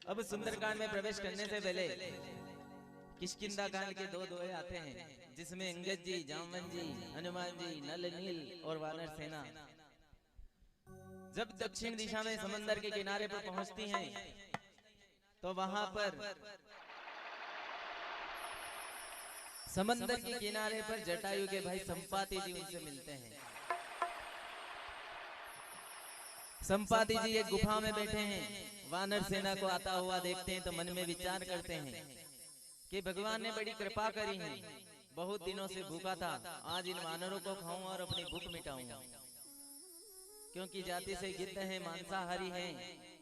अब सुंदरकांड में प्रवेश करने से पहले किष्किंधा कांड के दो दोहे आते हैं, जिसमें अंगद जी, जामवन जी, हनुमान जी, नल नील और वानर सेना जब दक्षिण दिशा में समंदर के किनारे पर पहुंचती हैं, तो वहां पर समंदर के किनारे पर जटायु के भाई संपाति जी उनसे मिलते हैं। संपाति जी एक गुफा में बैठे हैं, वानर सेना को आता हुआ देखते हैं तो मन में विचार करते हैं कि भगवान ने बड़ी कृपा करी है, बहुत दिनों से भूखा था, आज इन वानरों को खाऊं और अपनी भूख मिटाऊंगा। क्योंकि जाति से गिद्ध हैं, मांसाहारी हैं,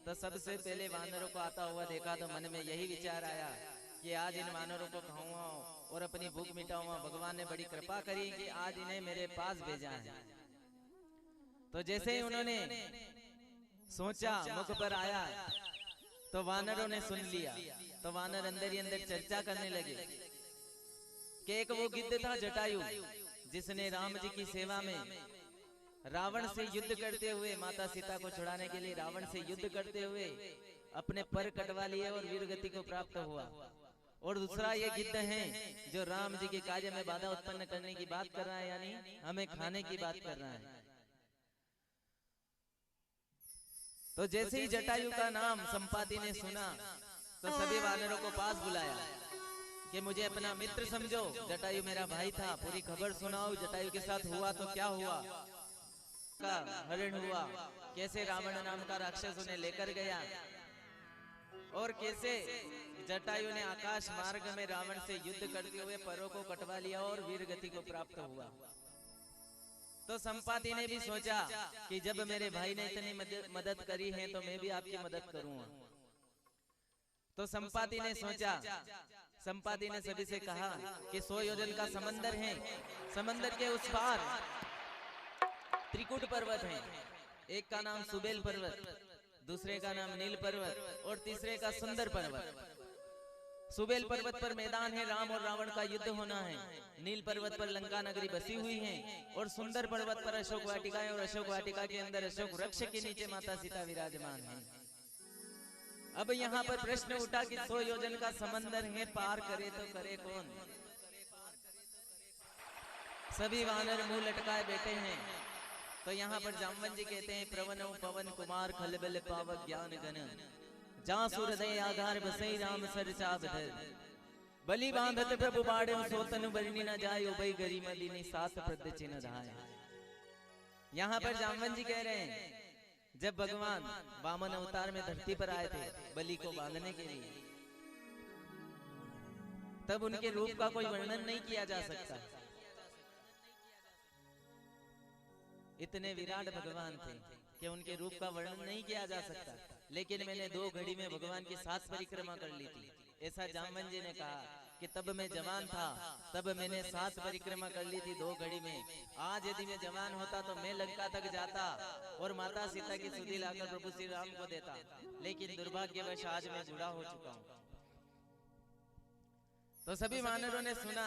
तो सबसे पहले वानरों को आता हुआ देखा तो मन में यही विचार आया कि आज इन वानरों को खाऊंगा और अपनी भूख मिटाऊंगा। भगवान ने बड़ी कृपा करी कि आज इन्हें मेरे पास भेजा है। तो जैसे ही उन्होंने सोचा, मुख पर आया तो वानरों ने सुन लिया। तो वानर अंदर ही अंदर चर्चा करने लगे कि एक वो गिद्ध था जटायु, जिसने राम जी की सेवा में रावण से युद्ध करते हुए, माता सीता को छुड़ाने के लिए रावण से युद्ध करते हुए अपने पर कटवा लिए और वीर गति को प्राप्त हुआ। और दूसरा ये गिद्ध है जो राम जी के कार्य में बाधा उत्पन्न करने की बात कर रहा है, यानी हमें खाने की बात कर रहा है। तो जैसे ही जटायु का नाम संपाति ने सुना तो सभी वानरों को पास बुलाया कि मुझे अपना मित्र समझो, जटायु मेरा भाई था, पूरी खबर सुनाओ, जटायु के साथ हुआ तो क्या हुआ, का हरण हुआ, कैसे रावण नाम का राक्षस उन्हें लेकर गया और कैसे जटायु ने आकाश मार्ग में रावण से युद्ध करते हुए परों को कटवा लिया और वीर गति को प्राप्त हुआ। तो संपाति ने भी सोचा कि जब मेरे भाई ने इतनी मदद करी है तो मैं भी आपकी मदद करूंगा। तो संपाति ने सोचा, संपाति ने सभी से कहा कि 100 योजन का समंदर है, समंदर के उस पार त्रिकुट पर्वत है, एक का नाम सुबेल पर्वत, दूसरे का नाम नील पर्वत और तीसरे का सुंदर पर्वत। सुबेल पर्वत पर मैदान है, राम और रावण का युद्ध होना है। नील पर्वत पर लंका नगरी बसी हुई है और सुंदर पर्वत पर अशोक वाटिकाएं और अशोक वाटिका के अंदर अशोक वृक्ष के नीचे माता सीता विराजमान है। अब यहाँ पर प्रश्न उठा कि 100 योजन का समंदर है, पार करे तो करे कौन। सभी वानर मुंह लटकाए बैठे हैं। तो यहाँ पर जामवन जी कहते हैं, प्रवनो पवन कुमार खलबल पावक ज्ञान गण, जहाँ सूरदय आधार बसई राम सर चाबधर, बलि बांधत प्रभु बाड़े सोतन बरनी न जाय, उबई गरी मलिनी सात प्रद चिन्ह धाय। यहाँ पर जामवन जी कह रहे हैं, जब भगवान वामन अवतार में धरती पर आए थे बलि को बांधने के लिए, तब उनके रूप का कोई वर्णन नहीं किया जा सकता। इतने विराट भगवान थे कि उनके रूप का वर्णन नहीं किया जा सकता। लेकिन मैंने 2 घड़ी में भगवान की 7 परिक्रमा कर ली थी, ऐसा जामवन जी ने कहा कि तब मैं जवान था, तब मैंने 7 परिक्रमा कर ली थी 2 घड़ी में। आज यदि मैं जवान होता तो मैं लंका तक जाता और माता सीता की सुधि लाकर प्रभु श्री राम को देता, लेकिन दुर्भाग्यवश आज मैं बूढ़ा हो चुका हूँ। तो सभी वानरों ने सुना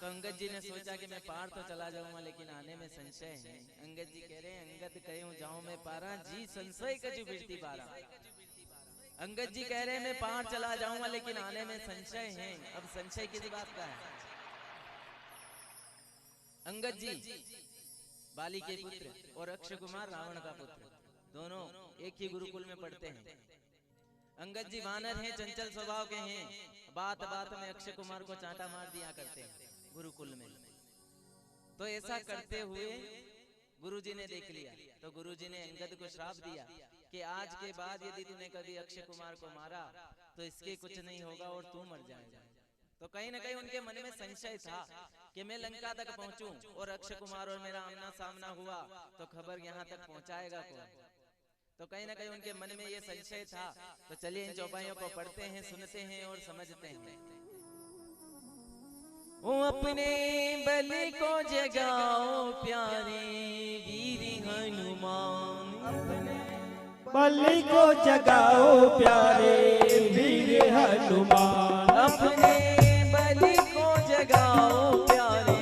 तो अंगद जी ने सोचा कि मैं पार तो चला जाऊंगा, लेकिन आने में संशय है। अंगद जी कह रहे हैं, अंगद कहूं जाऊं मैं पारा, जी संशय कछु बिरती पारा। अंगद जी कह रहे हैं मैं पार चला जाऊंगा लेकिन आने में संशय है। अब संशय किस बात का है? अंगद जी बाली के पुत्र और अक्षय कुमार रावण का पुत्र, दोनों एक ही गुरुकुल में पढ़ते हैं। अंगद जी वानर हैं, चंचल स्वभाव के हैं, बात बात में अक्षय कुमार को चांटा मार दिया करते हैं गुरुकुल में। तो ऐसा करते हुए गुरुजी ने देख लिया तो गुरुजी ने अंगद को श्राप दिया कि आज के बाद यदि तूने कभी अक्षय कुमार को मारा तो इसके कुछ नहीं होगा और तू मर जाएगा। तो कहीं ना कहीं उनके मन में संशय था कि मैं लंका तक पहुंचूं और अक्षय कुमार और मेरा आमना सामना हुआ तो खबर यहाँ तक पहुंचाएगा कौन। तो कहीं ना कहीं उनके मन में ये संशय था। तो चलिए इन चौपाइयों को पढ़ते हैं, सुनते हैं और समझते हैं। ओ अपने बलि को जगाओ प्यारे वीर हनुमान, अपने बलि को जगाओ प्यारे वीर हनुमान, अपने बलि को जगाओ प्यारे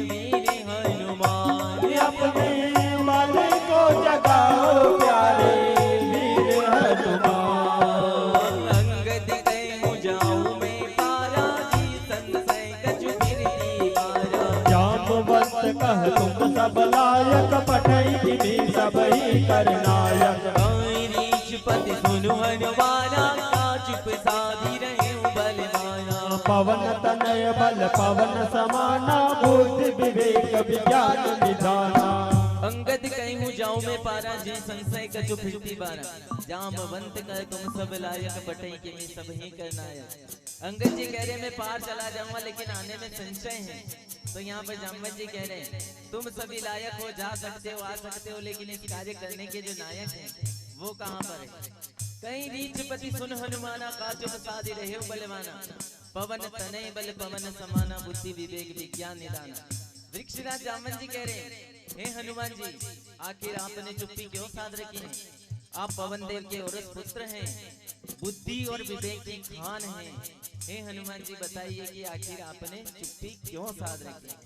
वीर हनुमान, अपने बलि को जगाओ प्यारे वीर हनुमान। अंगद सब लायक पठई किन्हीं सब ही करनायक पति सुनु हनुमाना चुप साधी रहे बलवाना पवन तनय बल पवन समाना बुद्धि विवेक विज्ञान निधाना अंगद कहूँ जाऊं मैं पारा जी संशय का जो फिरती बारा जामवंत कर तुम सब लायक बटई के में सब ही करनायक। अंगद जी कह रहे मैं पार चला जाऊंगा लेकिन आने में संशय है। तो यहाँ पर जामवंत जी कह रहे हैं तुम सभी लायक हो, जा सकते हो, आ सकते हो, लेकिन इस कार्य करने के जो नायक हैं वो कहाँ पर है। कहीं रीछपति सुन हनुमाना काचुप साधि रहे बलवाना पवन तनय बल पवन समाना बुद्धि विवेक विज्ञान निदाना। वृक्षराज जामवंत जी कह रहे हैं हे हनुमान जी आखिर आपने चुप्पी क्यों साध रखी है? आप पवन देव के औरस पुत्र हैं, बुद्धि और विवेक की खान हैं। हे हनुमान जी बताइए कि आखिर आपने चुप्पी क्यों साध रखी है?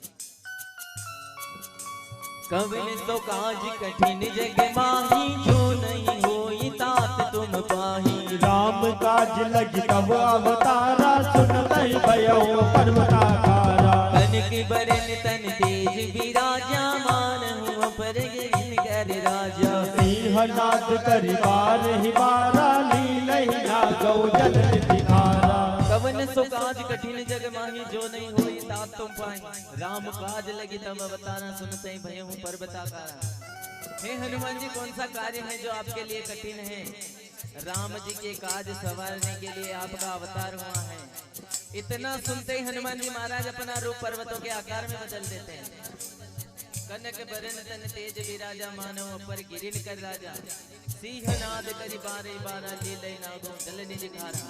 कबिन तो काज कठिन जग माही जो नहीं होई तात तुम पाही राम काज लगी तब अवतारा सुनतहि भयो पर्वताकारा तनिक बरन तन तेज विराजा मानहु पर गिन कर राजा सिंहनाद करि बार ही बारा लीलहि ना गौ जल दिखारा कवन सो काज कठिन जग माही जो नहीं होई तात तुम पाई राम काज लगी तब अवतारा सुनते भयहु पर्वताकारा। हे हनुमान जी कौन सा कार्य है जो आपके लिए कठिन है? राम जी के काज संवारने के लिए आपका अवतार हुआ है। इतना सुनते ही हनुमान जी महाराज अपना रूप पर्वतों के आकार में बदल देते हैं। कनक बरन तन तेज विराजा मानो पर गिरिन कर राजा सिंहनाद करि बारे बारा लीलय नागो जल निज खारा।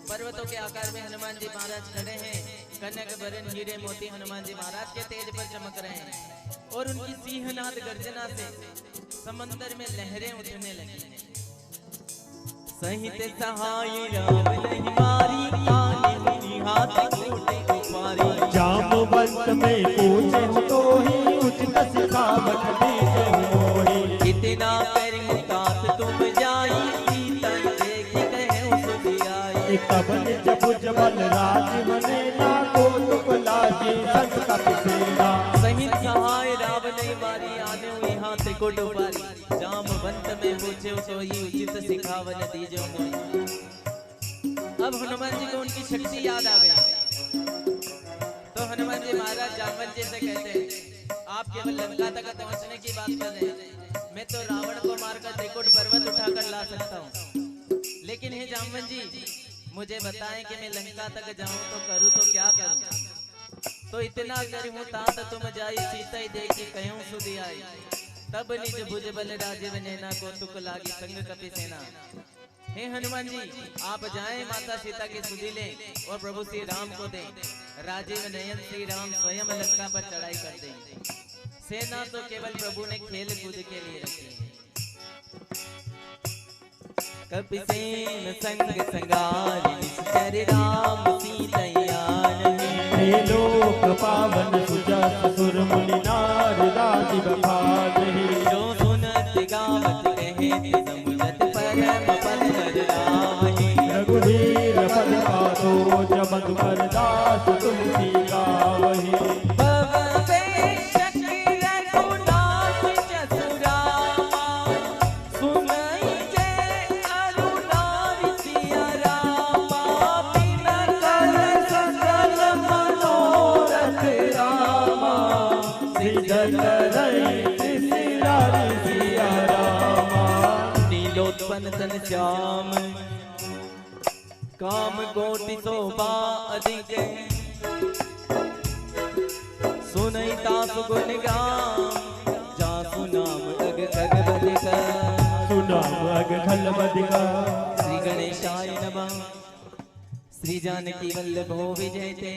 पर्वतों के आकार में हनुमान जी महाराज खड़े हैं। कनक बरन हीरे मोती हनुमान जी महाराज के तेज पर चमक रहे हैं और उनकी सिंहनाद गर्जना से समंदर में लहरें उठने लगी। सहित सहाय राम नहीं मारी कान्हि हाथ कोटे उपारी जामवंत में पूछे तो ही उचित सिखावत दीजे मोहि कितना कर मुतात तुम जाई सीता देख कहे सुधि आई तब निज भुज बल राज मने ना को तुक लागी संत कपि सेना सहित सहाय राम नहीं मारी आने हुई हाथ त्रिकुट उपारी जामवंत में पूछे तो ही उचित सिखावन दीजो मोहि। अब हनुमान जी को उनकी शक्ति याद आ गई तो हनुमान जी महाराज जामवंत जी से कहते हैं आप केवल लंका तक पहुंचने की बात कर रहे हैं, मैं तो रावण को मारकर त्रिकुट पर्वत उठाकर ला सकता हूँ। लेकिन हे जामवंत जी मुझे बताएं कि मैं लंका तक जाऊं तो करूं तो क्या करूं? तो इतना करूं तात तुम जाई सीता देखी कहूं सुधि आई तब निज भुज बल राजीव नैना को तुक लागी संग कपि सेना। हे हनुमान जी आप जाएं माता सीता की सुधि लें और प्रभु श्री राम को दें। राजीव नयन श्री राम स्वयं लंका पर चढ़ाई कर दें। सेना तो केवल प्रभु ने खेल कूद के लिए रखी है। कपि सेन संग संगारि निश्चर राम सीतैया नहीं लोक पावन सुजस सुर मुनि नार राजीव पावहि जो सुनत गावत कहे समुझत परम पद कर राही रघुवीर पद पातो जमत कर दास तुलसी गावहि भव बेशक रघुनाथ जसु रामा सुनई जय अरुणारि सिया रामा बिना कर सकल मनोरथ रामा सिद्ध करई सिरारी सिया रामा नीलोत्पन्न तन श्याम काम कोटि शोभा अधिक सुनई तासु गुण गाम जासु नाम अग खग बलिका सुनाम अग खल बदिका श्री गणेशाय नमः। श्री जानकी वल्लभो विजयते।